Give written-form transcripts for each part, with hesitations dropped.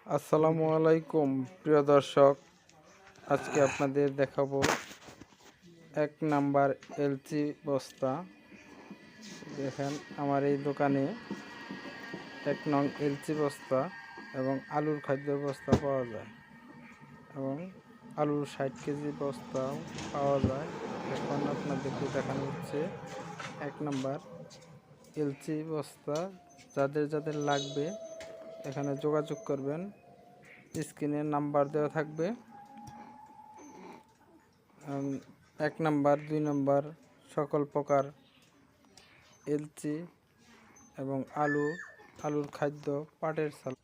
আসসালামু আলাইকুম প্রিয় দর্শক, আজকে আপনাদের দেখাবো 1 নাম্বার এলচি বস্তা। দেখেন আমার এই দোকানে 1 নং এলচি বস্তা এবং আলুর খাদ্য বস্তা পাওয়া যায় এবং আলুর 60 কেজি বস্তাও পাওয়া যায়। এখন আপনাদেরকে দেখানো হচ্ছে 1 নাম্বার এলচি বস্তা। যাদের যাদের লাগবে এখানে যোগাযোগ করবেন, স্ক্রিনে নাম্বার দেওয়া থাকবে। 1 নাম্বার 2 নাম্বার সকল প্রকার এলচি এবং আলুর খাদ্য, পাটের চাল।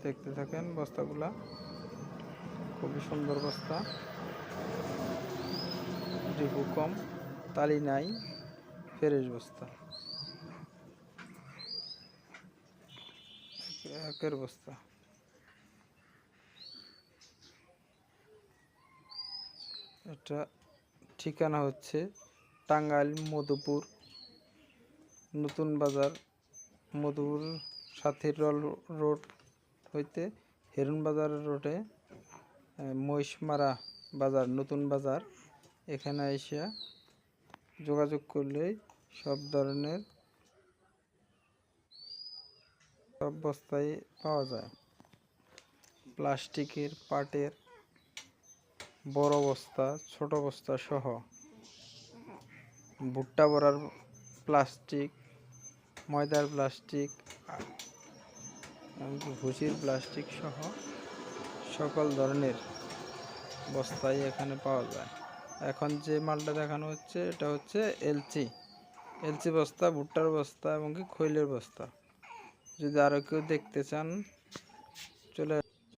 দেখতে থাকেন বস্তাগুলা, খুবই সুন্দর বস্তা, ডিপু কম, তালি নাই, ফ্রেশ বস্তা, একের বস্তা। এটা ঠিকানা হচ্ছে টাঙ্গাইল মধুপুর নতুন বাজার, মধুপুর সাথী রোড হইতে হেরুন বাজার রোডে মহিষমারা বাজার, নতুন বাজার। এখানে এসে যোগাযোগ করলেই সব ধরনের সব বস্তাই পাওয়া যায়, প্লাস্টিকের, পাটের, বড় বস্তা, ছোট বস্তা সহ, ভুট্টা ভরার প্লাস্টিক, ময়দার প্লাস্টিক, ভুসির প্লাস্টিক সহ সকল ধরনের বস্তাই এখানে পাওয়া যায়। এখন যে মালটা দেখানো হচ্ছে এটা হচ্ছে এলচি বস্তা, ভুট্টার বস্তা এবং কি খৈলের বস্তা। যদি আরও কেউ দেখতে চান চলে